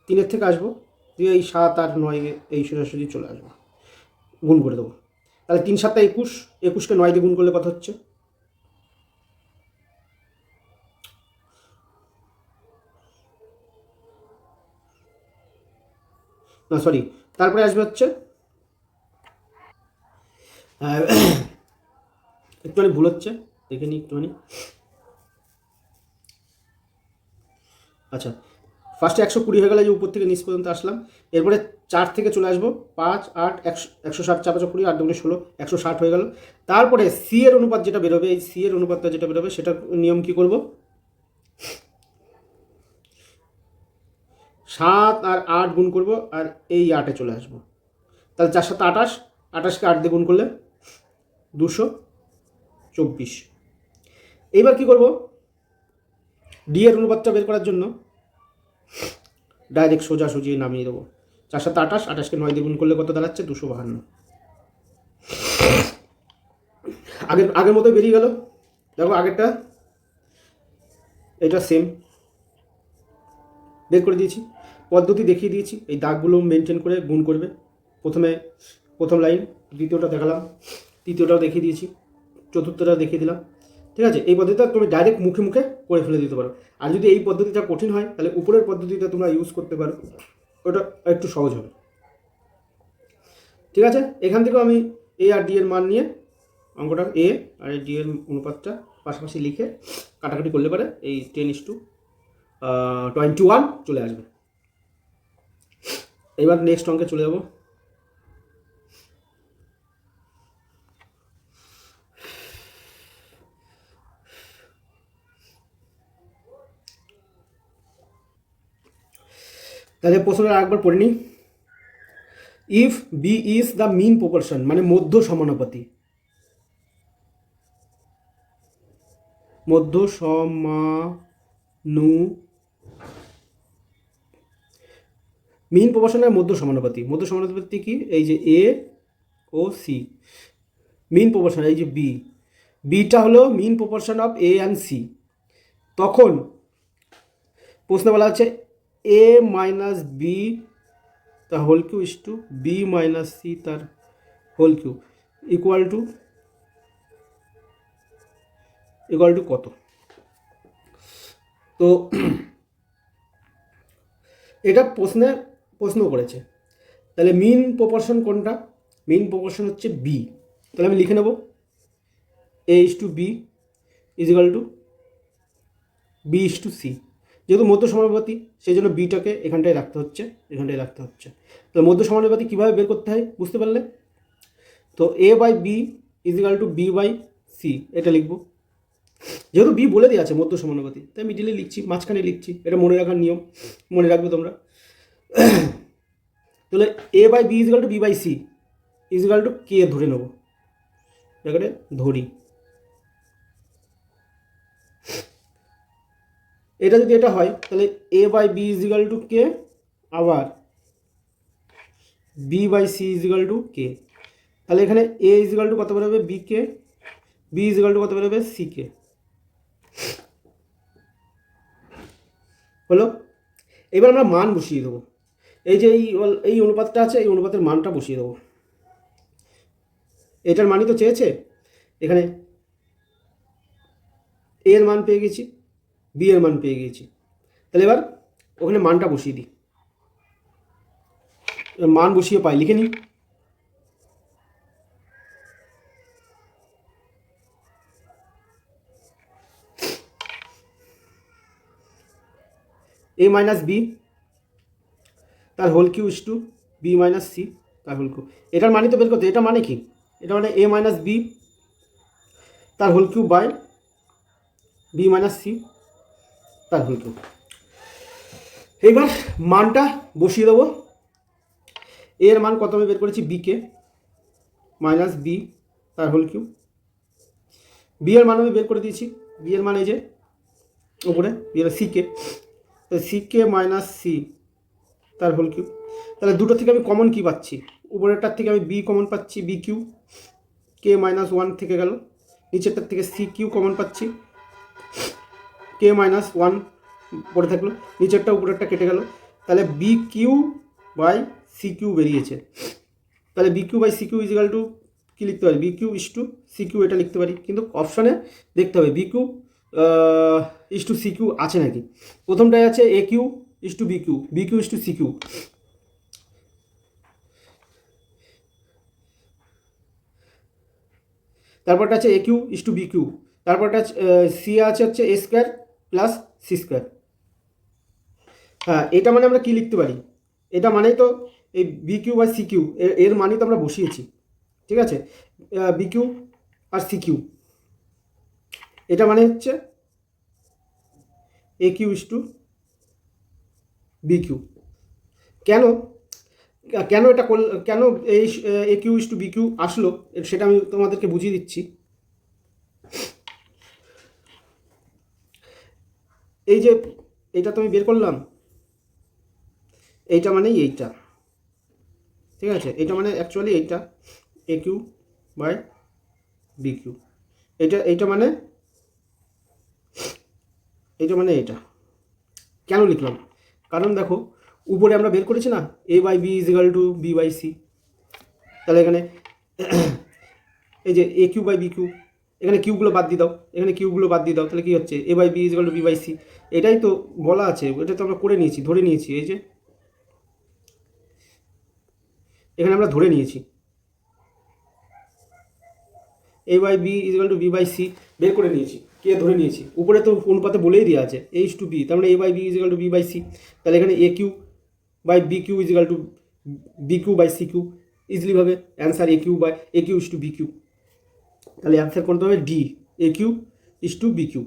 3-এর থেকে আসবো, দিয়ে এই 7 আর 9 এই সোজাসুজি চলে আসবো, গুণ করে দেবো। তাহলে 3 7 21, 21কে 9 দিয়ে গুণ করলে কত হচ্ছে? না সরি, তারপরে আসবে হচ্ছে একটুখানি ভুল হচ্ছে, দেখে নিই একটুখানি। আচ্ছা, ফার্স্টে 120 হয়ে গেলে যে উপর থেকে নিচ পর্যন্ত আসলাম। এরপরে 4 থেকে চলে আসবো, 5 8 160, 4 5 20, 8 2 16, 160 হয়ে গেল। তারপরে সি এর অনুপাত যেটা বেরোবে, এই সি এর অনুপাতটা যেটা বেরোবে সেটার নিয়ম কি করব? 7 আর 8 গুণ করব, আর এই 8-এ চলে আসবো। তাহলে 4 7 28, 28কে 8 দিয়ে গুণ করলে 224। এইবার কি করব? ডি এর অনুপাতটা বের করার জন্য ডাইরেক্ট সোজাসুজি নামিয়ে দেবো। 4 7 28, 28কে 9 দিয়ে গুণ করলে কত দাঁড়াচ্ছে? 252। আগের মতোই বেরিয়ে গেল। দেখো আগেরটা এটা সেম বের করে দিয়েছি, পদ্ধতি দেখিয়ে দিয়েছি। এই দাগগুলো মেনটেন করে গুণ করবে। প্রথম লাইন, দ্বিতীয়টা দেখালাম, তৃতীয়টাও দেখিয়ে দিয়েছি, চতুর্থটা দেখিয়ে দিলাম। ঠিক আছে, এই পদ্ধতিটা তুমি ডাইরেক্ট মুখে মুখে করে ফেলে দিতে পারো। আর যদি এই পদ্ধতিটা কঠিন হয়, তাহলে উপরের পদ্ধতিটা তোমরা ইউজ করতে পারো, ওটা একটু সহজ হবে। ঠিক আছে, এখান থেকেও আমি এ আর ডি এর মান নিয়ে অঙ্কটা এ আর ডি এর অনুপাতটা পাশাপাশি লিখে কাটাকাটি করলে পারে এই 10:21 চলে আসবে। এবার নেক্সট অঙ্কে চলে যাব। তাহলে প্রশ্নটা আরেকবার পড়ে নিই। If B is the mean proportion, মানে মধ্য সমানুপাতি, মধ্য সমানু মিন প্রপোর্শনের মধ্য সমানুপাতি। মধ্য সমানুপাতি কি? এই যে এ ও সি, মিন প্রপোর্শন এই যে বি, বিটা হলো mean proportion of A and C. তখন প্রশ্ন বলা হচ্ছে এ মাইনাস বি তার whole cube is to B minus C তার হোল কিউ ইকুয়াল টু কত? তো এটা প্রশ্ন করেছে। তাহলে মিন প্রপোর্শন কোনটা? মিন প্রপোর্শন হচ্ছে বি। তাহলে আমি লিখে নেব A is to B is equal to B is to C. যেহেতু মধ্য সমানুপাতি, সেই জন্য বিটাকে এখানটায় রাখতে হচ্ছে, এখানটায় রাখতে হচ্ছে। তো মধ্য সমানুপাতি কীভাবে বের করতে হয় বুঝতে পারলে? তো A by B is equal to B by C, এটা লিখবো। যেহেতু বি বলে দেওয়া আছে মধ্য সমানুপাতি, তাই মিডিলে লিখছি, মাঝখানে লিখছি, এটা মনে রাখার নিয়ম, মনে রাখবে তোমরা। তাহলে A by B is equal to B by C is equal to K ধরে নেবো, এখানে ধরি। এটা যদি এটা হয় তাহলে A by B is equal to K, আবার B by C is equal to K. তাহলে এখানে এ ইজিক্যাল টু কত বেরোবে, B K, B is equal to কত বেরোবে, সি কে। হলো। এবার আমরা মান বসিয়ে দেবো। এই যে এই অনুপাতটা আছে, এই অনুপাতের মানটা বসিয়ে দেবো। এটার মানই তো চেয়েছে, এখানে এ এর মান পেয়ে গেছি, বি এর মান পেয়ে গেছি। তাহলে এবার ওখানে মানটা বসিয়ে দিই, মান বসিয়ে পাই, লিখে নিই। এ মাইনাস বি তার whole cube is to B minus C তার হোল কিউ। এটার মানে তো বের করতে, এটা মানে কি, এটা মানে এ মাইনাস বি তার whole cube by B minus C তার হোল কিউ। এইবার মানটা বসিয়ে দেবো। এর মান কত আমি বের করেছি, বি কে মাইনাস বি তার হোল কিউ। বি এর মান আমি বের করে দিয়েছি, বি এর মান এই যে উপরে, বি এর সি কে, তো সি কে মাইনাস সি তার হোল কিউ। তাহলে দুটো থেকে আমি কমন কি পাচ্ছি, উপরেরটার থেকে আমি বি কমন পাচ্ছি, বি কিউ, কে মাইনাস ওয়ান থেকে গেল, নিচেরটার থেকে সি কিউ কমন পাচ্ছি, কে মাইনাস ওয়ান পড়ে থাকলো, নিচেরটা উপরেরটা কেটে গেল। তাহলে B cube by C cube বেরিয়েছে। তাহলে B cube by C cube is equal to কী লিখতে পারি, B cube is to C cube, এটা লিখতে পারি। কিন্তু অপশানে দেখতে হবে B cube is to C cube আছে নাকি। প্রথমটায় আছে A cube is to B cube, B cube is to C cube. তারপরটা আছে A cube is to B cube, তারপরটা সি আছে হচ্ছে A square plus C square. হ্যাঁ, এটা মানে আমরা কী লিখতে পারি, এটা মানেই তো এই B cube by C cube, এর মানই তো আমরা বসিয়েছি। ঠিক আছে, বি কিউ আর সি কিউ, এটা মানে হচ্ছে A cube is to B cube. কেন কেন এটা কেন এই A cube is to B cube আসলো, সেটা আমি তোমাদেরকে বুঝিয়ে দিচ্ছি। এই যে এইটা তো আমি বের করলাম, এইটা মানেই এইটা, ঠিক আছে, এইটা মানে অ্যাকচুয়ালি এইটা এ কিউ বাই বি কিউ, এইটা মানে এটা। কেন লিখলাম, কারণ দেখো উপরে আমরা বের করেছি না A by B is equal to B by C. তাহলে এখানে এই যে A cube by B cube, এখানে কিউগুলো বাদ দিয়ে দাও, এখানে কিউগুলো বাদ দিয়ে দাও, তাহলে কী হচ্ছে A by B is equal to B by C. এটাই তো বলা আছে, এটা তো আমরা করে নিয়েছি, ধরে নিয়েছি। এই যে এখানে আমরা ধরে নিয়েছি A by B is equal to B by C বের করে নিয়েছি, কে ধরে নিয়েছি। উপরে তো অনুপাতে বলেই দেওয়া আছে এইচ টু বি, তার মানে A by B is equal to B by C. তাহলে এখানে A cube by B cube is equal to B cube by C cube, easily ভাবে answer A cube by A cube is to B cube. তাহলে answer করতে হবে D, A cube is to B cube.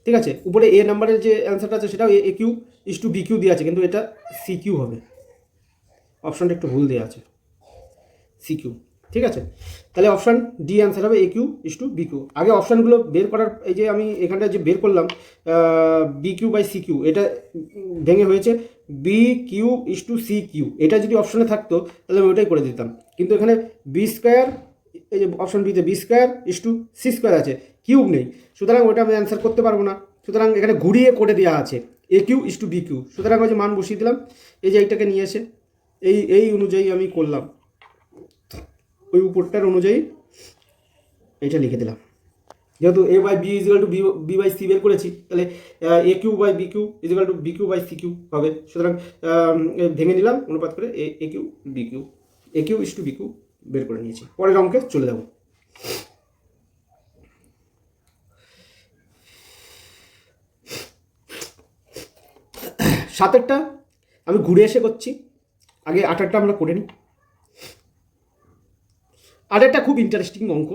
ঠিক আছে, উপরে A নাম্বারের যে অ্যান্সারটা আছে সেটাও A cube is to B cube দিয়ে আছে, কিন্তু এটা সি কিউ হবে, অপশানটা একটু ভুল দেওয়া আছে, সি কিউ। ঠিক আছে, তাহলে অপশান ডি অ্যান্সার হবে এ cube is to B Q. আগে অপশানগুলো বের করার, এই যে আমি এখানটা যে বের করলাম B cube by C cube, এটা ভেঙে হয়েছে B cube is to C cube. এটা যদি অপশানে থাকতো তাহলে আমি ওটাই করে দিতাম, কিন্তু এখানে বি স্কোয়ার, এই যে অপশান বিতে B square is to C square আছে, কিউব নেই, সুতরাং ওটা আমি অ্যান্সার করতে পারবো না। সুতরাং এখানে ঘুরিয়ে করে দেওয়া আছে A cube is to B Q, সুতরাং ওই যে মান বসিয়ে দিলাম, এই যে এইটাকে নিয়ে এসে এই অনুযায়ী আমি করলাম, ওই উপরটার অনুযায়ী এটা লিখে দিলাম। যেহেতু A by B is equal to B by C বের করেছি, তাহলে A cube by B cube is equal to B cube by C cube হবে। সুতরাং ভেঙে নিলাম অনুপাত করে, A cube B cube, A cube is to B cube বের করে নিয়েছি। পরের অঙ্কে চলে যাব। সাতেরটা আমি ঘুরে এসে করছি, আগে আটেরটা আমরা করে নিই। আটেরটা খুব ইন্টারেস্টিং অঙ্ক,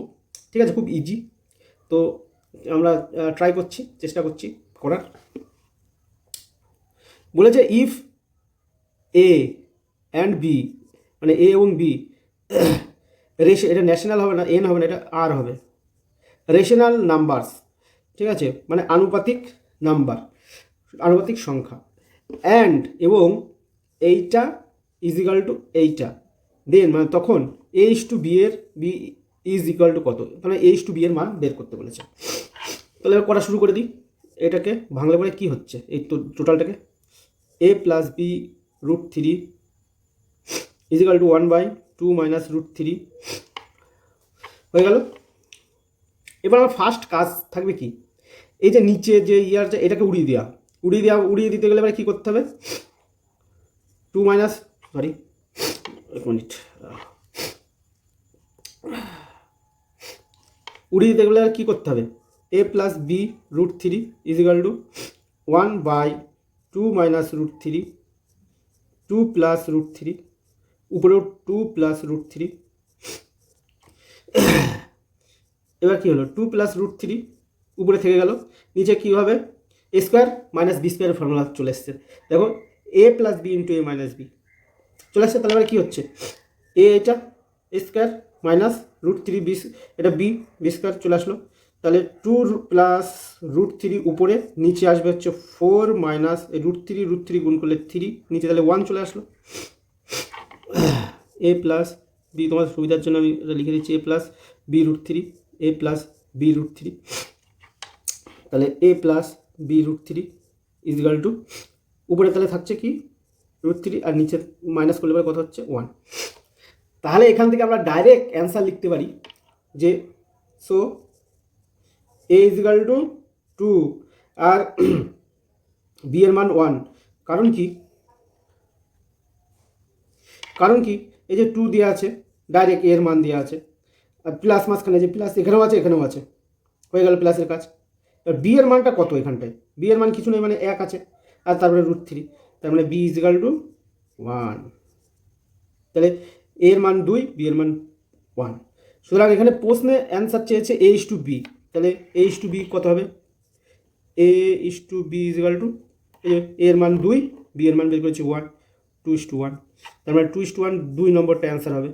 ঠিক আছে, খুব ইজি। তো আমরা ট্রাই করছি, চেষ্টা করছি করার। বলেছে ইফ এ অ্যান্ড বি, মানে এ এবং বি এটা ন্যাশনাল হবে না, এন হবে না, এটা আর হবে, রেশনাল নাম্বারস, ঠিক আছে, মানে আনুপাতিক নাম্বার, আনুপাতিক সংখ্যা, অ্যান্ড এবং এইটা ইজিক্যাল টু এইটা, দেন মানে তখন এইচ টু বি এর বি ইজ ইকুয়াল টু কত, মানে এইচ টু বি এর মান বের করতে বলেছে। তাহলে করা শুরু করে দিই। এটাকে ভাঙলে পরে কী হচ্ছে, এই টোটালটাকে A plus B root three is equal to 1/2 minus root three হয়ে গেল। এবার আমার ফার্স্ট কাজ থাকবে কি, এই যে নিচে যে ইয়ারটা এটাকে উড়িয়ে দিতে গেলে এবার কী করতে হবে, 2 মাইনাস, সরি এক মিনিট, উড়িয়ে দিতে গেলে কী করতে হবে, A plus B root three is equal to 1/2 minus root three, 2 plus root three, উপরেও 2 প্লাস রুট থ্রি। এবার কী হলো, 2 প্লাস রুট থ্রি উপরে থেকে গেল, নিচে কী হবে, এ স্কোয়ার মাইনাস বি স্কোয়ারের ফর্মুলা চলে এসছে, দেখো A plus B into A minus B চলে আসছে। তাহলে এবার কী হচ্ছে, এ এটা A square minus root three B, এটা বি বি স্কোয়ার চলে আসলো। তাহলে 2 প্লাস রুট থ্রি উপরে, নিচে আসবে হচ্ছে 4 মাইনাস রুট থ্রি গুণ করলে 3 নিচে, তাহলে 1 চলে আসলো। এ প্লাস বি, তোমার সুবিধার জন্য আমি এটা লিখে দিচ্ছি, A plus B root three, A plus B root three, তাহলে A plus B root three is equal to, উপরে তাহলে থাকছে কি রুট থ্রি, আর নিচে মাইনাস করলে পরে কত হচ্ছে 1। তাহলে এখান থেকে আমরা ডাইরেক্ট অ্যান্সার লিখতে পারি যে সো এ ইজিক্যাল টু 2 আর বি এর মান 1। কারণ কি, এই যে 2 দেওয়া আছে, ডাইরেক্ট এর মান দেওয়া আছে, আর প্লাস মাঝখানে যে প্লাস এখানেও আছে এখানেও আছে, হয়ে গেল প্লাসের কাজ। এবার বি এর মানটা কত, এখানটায় বি এর মান কিছু নেই, মানে 1 আছে, আর তারপরে রুট থ্রি, তার মানে বি ইজিক্যাল টু 1। তাহলে এ এর মান 2, বি এর মান 1। সুতরাং এখানে প্রশ্নে অ্যান্সার চেয়েছে এ ইস টু বি, তাহলে এ ইস টু বি কত হবে, এ is to B is equal two, এ এর মান 2, বি এর মান বের করেছি 1, 2:1, তার মানে 2:1 2 নম্বরটা অ্যান্সার হবে।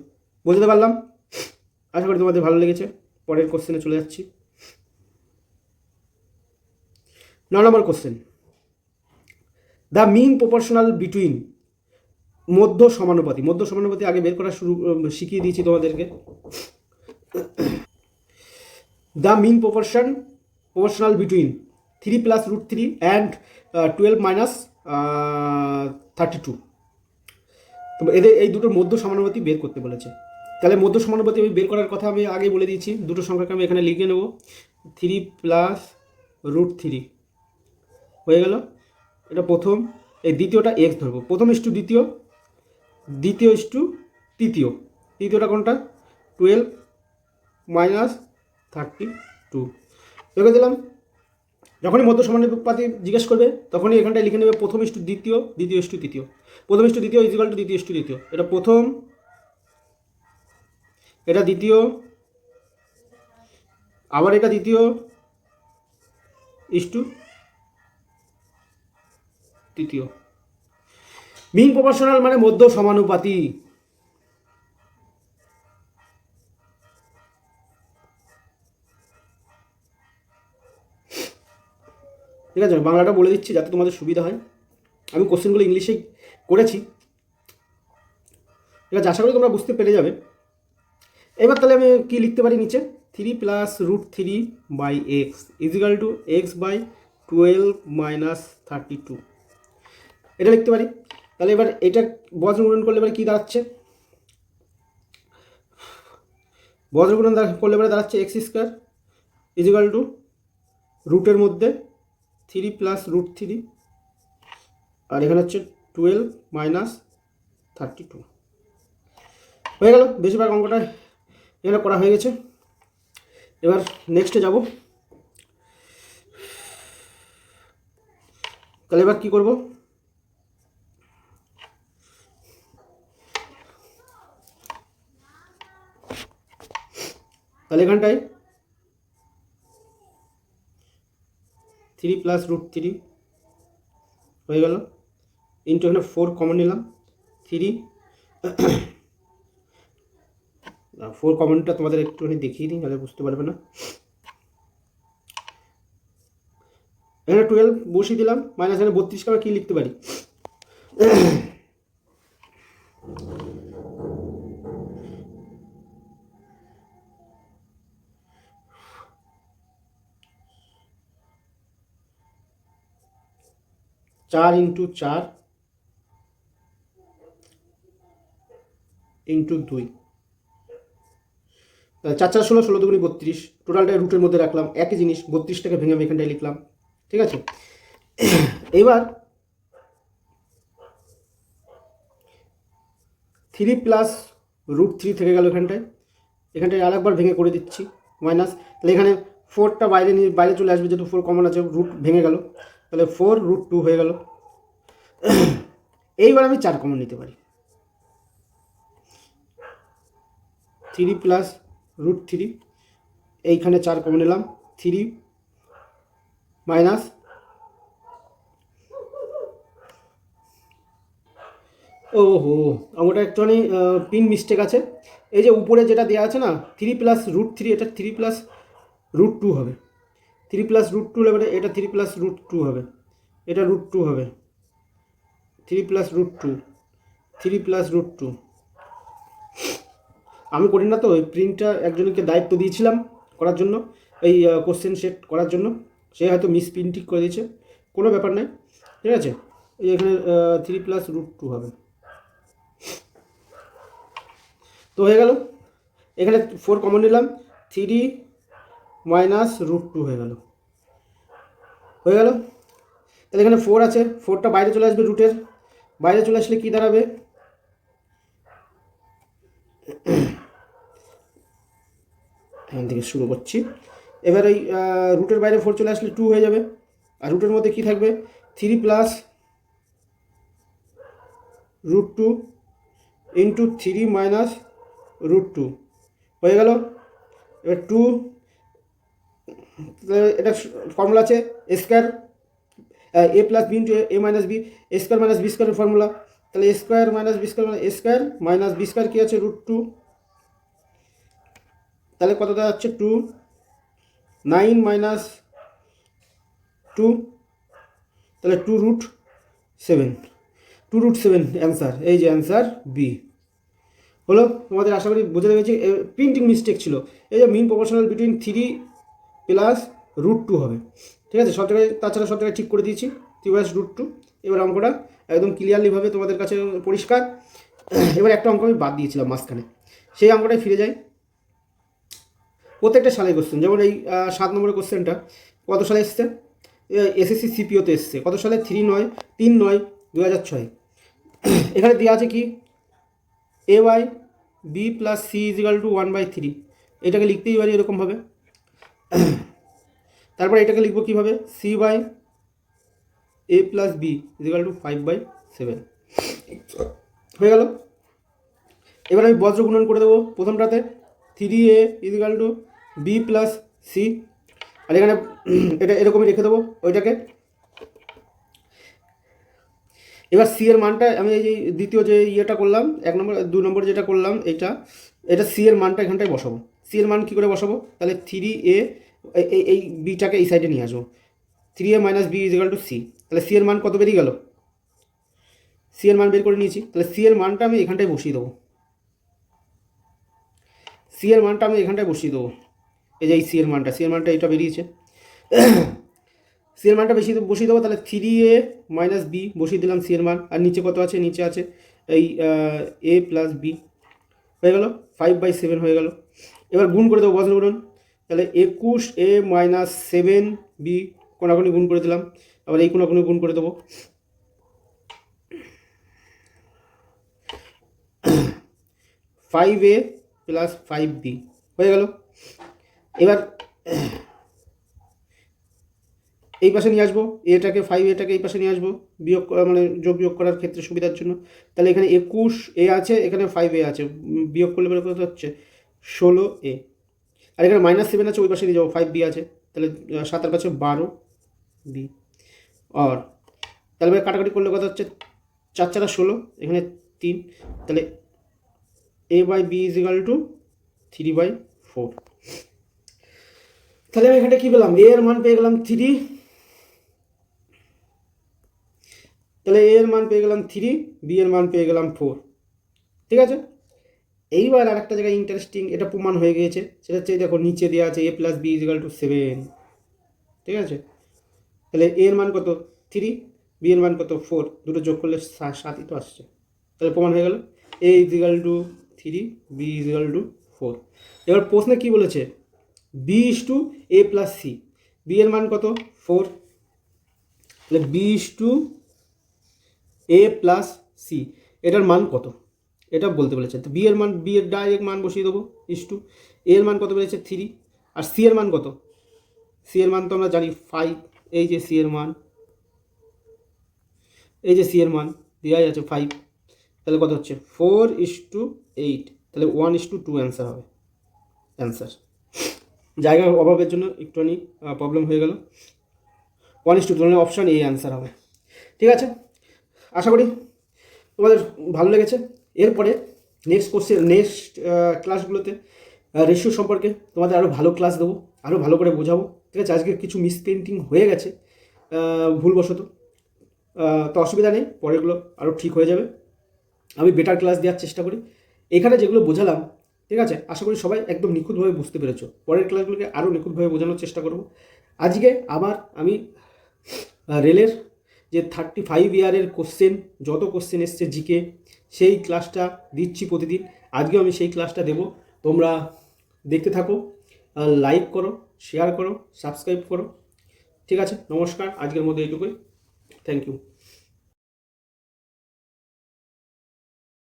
বুঝতে পারলাম, আশা করি তোমাদের ভালো লেগেছে। পরের কোশ্চেনে চলে যাচ্ছি। 9 নম্বর question, the mean proportional between, মধ্য সমানুপাতি আগে বের করা শিখিয়ে দিয়েছি তোমাদেরকে। The mean proportional between 3 plus root three and 12 minus 32, তো এদের এই দুটোর মধ্য সমানুপাতি বের করতে বলেছে। তাহলে মধ্য সমানুপাতি আমি বের করার কথা আমি আগে বলে দিয়েছি, দুটো সংখ্যাকে আমি এখানে লিখে নেব, 3 প্লাস রুট থ্রি হয়ে গেল, এটা প্রথম, এই দ্বিতীয়টা এক্স ধরবো, প্রথম ইস টু দ্বিতীয়, দ্বিতীয় ইস টু তৃতীয়, তৃতীয়টা কোনটা 12 মাইনাস 32 লিখে দিলাম। যখনই মধ্য সমানুপাতি জিজ্ঞেস করবে তখনই এখানটায় লিখে নেবে প্রথম ইস টু দ্বিতীয়, দ্বিতীয় ইস টু তৃতীয়, প্রথম ইস টু দ্বিতীয় ইজিক্যাল টু দ্বিতীয় ইস টু দ্বিতীয়, এটা প্রথম, এটা দ্বিতীয়, আবার এটা দ্বিতীয় ইস টু তৃতীয়। মিন প্রপোর্শনাল মানে মধ্য সমানুপাতি। ঠিক আছে, বাংলাটা বলে দিচ্ছি যাতে তোমাদের সুবিধা হয়, আমি কোশ্চেনগুলো ইংলিশেই করেছি, ঠিক আছে, আশা করি তোমরা বুঝতে পেরে যাবে। এবার তাহলে আমি কি লিখতে পারি নিচে, 3 plus root three by X is equal to X by 12 minus 32, এটা লিখতে পারি। তাহলে এবার এটা বজ্রগুণন করলে এবার কী দাঁড়াচ্ছে, বজ্রগুণন করলে এবারে দাঁড়াচ্ছে এক্স স্কোয়ার ইজিক্যাল টু রুটের মধ্যে 3 প্লাস রুট থ্রি, আর এখানে হচ্ছে 12 মাইনাস 32 হয়ে গেল। বেশিরভাগ অঙ্কটা এখানে করা হয়ে গেছে। এবার নেক্সটে যাব। তাহলে এবার কী করব, তাহলে এখানটায় 3 + √3 হয়ে গেল, ইন্টু এখানে 4 কমন নিলাম, 4 কমনটা তোমাদের একটুখানি দেখিয়ে দিই, নাহলে বুঝতে পারবে না। এখানে 12 বসিয়ে দিলাম, মাইনাস এখানে 32কে আমরা কী লিখতে পারি, 4 × 4 × 2, 4 4 16, 16 2 32, টোটালটা রুটের মধ্যে রাখলাম, একই জিনিস 32টাকে ভেঙে আমি এখানটায় লিখলাম, ঠিক আছে। এবার 3 + √3 থেকে গেল এখানটায় আরেকবার ভেঙে করে দিচ্ছি মাইনাস, তাহলে এখানে 4টা বাইরে চলে আসবে, যেহেতু 4 কমন আছে, রুট ভেঙে গেল, তাহলে 4 √2 হয়ে গেল। এইবার আমি 4 কমন নিতে পারি, 3 + √3, এইখানে 4 কমন নিলাম, 3 মাইনাস ওহো ওটা একটুখানি পিন মিস্টেক আছে, এই যে উপরে যেটা দেওয়া আছে না 3 + √3, এটা 3 + √2 হবে, 3 + √2 হবে, এটা 3 + √2 হবে, এটা √2 হবে, 3 + √2, 3 + √2। আমি করি না তো, ওই প্রিন্টটা একজনকে দায়িত্ব দিয়েছিলাম করার জন্য, এই কোশ্চেন সেট করার জন্য, সে হয়তো মিস প্রিন্টিং করে দিয়েছে, কোনো ব্যাপার নয়, ঠিক আছে। এই এখানে 3 + √2 হবে, তো হয়ে গেল। এখানে 4 কমন নিলাম, 3 - √2 হয়ে গেল, তাহলে এখানে 4 আছে, 4টা বাইরে চলে আসবে, রুটের বাইরে চলে আসলে কি দাঁড়াবে, এখান থেকে শুরু করছি। এবার এই রুটের বাইরে 4 চলে আসলে 2 হয়ে যাবে, আর রুটের মধ্যে কি থাকবে, 3 + √2 × 3 - √2 হয়ে গেল। এবার 2, এটা ফর্মুলা আছে a² a + b × a - b, a² - b² এর ফর্মুলা, তাহলে a² - b² মানে a² - b² কি আছে, √2, তাহলে কত দেওয়া হচ্ছে, 2, 9 - 2, তাহলে 2√7, 2√7 অ্যান্সার, এই যে অ্যান্সার বি হলো। তোমাদের আশা করি বোঝাতে পেরেছি, প্রিন্টিং মিস্টেক ছিল, এই যে মিন প্রপোর্শনাল বিটুইন 3 + √2 হবে, ঠিক আছে, সব জায়গায়, তাছাড়া সব জায়গায় ঠিক করে দিয়েছি, 3 + √2। এবার অঙ্কটা একদম ক্লিয়ারলিভাবে তোমাদের কাছে পরিষ্কার। এবার একটা অঙ্ক আমি বাদ দিয়েছিলাম মাঝখানে, সেই অঙ্কটায় ফিরে যাই। প্রত্যেকটা সালের কোশ্চেন, যেমন এই 7 নম্বরের কোশ্চেনটা কত সালে এসছে, এসএসসি সিপিওতে এসছে, কত সালে, 3/9/2006। এখানে দেওয়া আছে কি, ay b + c = 1/3, এটাকে লিখতেই পারি এরকমভাবে। তারপর এটাকে লিখবো কীভাবে, c/a + b = 5/7 হয়ে গেল। এবার আমি বজ্র গুণন করে দেবো প্রথমটাতে, 3a = b + c, আর এখানে এটা এরকমই রেখে দেবো ওইটাকে। এবার সি এর মানটা আমি এই যে দ্বিতীয় যে ইয়েটা করলাম, 1 নম্বর 2 নম্বর যেটা করলাম, এটা সি এর মানটা এখানটায় বসাবো। সি এর মান কী করে বসাবো, তাহলে 3a, এই বিটাকে এই সাইডে নিয়ে আসবো, 3a - b = c, তাহলে সি এর মান কত বেরিয়ে গেল, সি এর মান বের করে নিয়েছি, তাহলে সি এর মানটা আমি এখানটায় বসিয়ে দেবো, সি এর মানটা আমি এখানটায় বসিয়ে দেবো, এই যে এই সি এর মানটা এটা বেরিয়েছে, সি এর মানটা বসিয়ে দেবো, তাহলে 3a - b বসিয়ে দিলাম সি এর মান, আর নিচে কত আছে, নিচে আছে এই a + b হয়ে গেল, 5/7 হয়ে গেল। এবার গুণ করে দেবো বজ্র গুণন, তাহলে 21a - 7b কোনাকুনি গুণ করে দিলাম, আবার এই কোনাকুনি গুণ করে দেবো, 5a + 5b হয়ে গেল। এবার এই পাশে নিয়ে আসবো, এটাকে 5a এই পাশে নিয়ে আসবো, বিয়োগ মানে যোগ বিয়োগ করার ক্ষেত্রে সুবিধার জন্য, তাহলে এখানে 21a আছে, এখানে 5a আছে, বিয়োগ করলে বের কত হচ্ছে, 16a, আর এখানে -7 আছে, ওই পাশে নিয়ে যাবো, 5b আছে, তাহলে 7 আর 5 12, বি। আর তাহলে ভাই কাটাকাটি করলে কথা হচ্ছে 4 4 16, এখানে 3, তাহলে A by B is equal to 3/4। তাহলে আমি এখানে কী পেলাম, এ এর মান পেয়ে গেলাম 3, তাহলে এ এর মান পেয়ে গেলাম 3, বি এর মান পেয়ে গেলাম 4। ঠিক আছে, এইবার আর একটা জায়গায় ইন্টারেস্টিং এটা প্রমাণ হয়ে গিয়েছে, সেটা হচ্ছে দেখো নিচে দেওয়া আছে A plus B is equal to 7। ঠিক আছে, তাহলে এ এর মান কত 3, বি এর মান কত 4, দুটো যোগ করলে 7ই তো আসছে। তাহলে প্রমাণ হয়ে গেল A is equal to 3, B is equal to 4। এবার প্রশ্নে কি বলেছে, B is to A plus C, B এর মান কত 4, তাহলে B is to A plus C, এটার মান কত এটা বলতে বলেছে। তো বি এর মান, বি এর ডাইরেক্ট মান বসিয়ে দেবো, ইজ টু এ এর মান কত বলেছে 3, আর সি এর মান কত, সি এর মান তো আমরা জানি 5, এই যে সি এর মান, এই যে সি এর মান দেওয়াই আছে 5, তাহলে কত হচ্ছে 4:8, তাহলে 1:2 অ্যান্সার হবে। অ্যান্সার জায়গার অভাবের জন্য একটুখানি প্রবলেম হয়ে গেল, 1:2, তাহলে অপশান এই অ্যান্সার হবে। ঠিক আছে, আশা করি তোমাদের ভালো লেগেছে। এরপরে নেক্সট ক্লাসগুলোতে রেশিও সম্পর্কে তোমাদের আরও ভালো ক্লাস দেবো, আরও ভালো করে বোঝাবো। ঠিক আছে, আজকে কিছু মিসপ্রিন্টিং হয়ে গেছে ভুলবশত, তো অসুবিধা নেই, পরেরগুলো আরও ঠিক হয়ে যাবে। আমি বেটার ক্লাস দেওয়ার চেষ্টা করি। এখানে যেগুলো বোঝালাম, ঠিক আছে, আশা করি সবাই একদম নিখুঁতভাবে বুঝতে পেরেছো। পরের ক্লাসগুলোকে আরও নিখুঁতভাবে বোঝানোর চেষ্টা করব। আজকে আবার আমি রেলের যে 35 ইয়ারের কোশ্চেন, যত কোশ্চেন এসছে জিকে, সেই ক্লাসটা দিচ্ছি প্রতিদিন। আজকেও আমি সেই ক্লাসটা দেব, তোমরা দেখতে থাকো, লাইক করো, শেয়ার করো, সাবস্ক্রাইব করো। ঠিক আছে, নমস্কার, আজকের মধ্যে এইটুকুই। Thank you.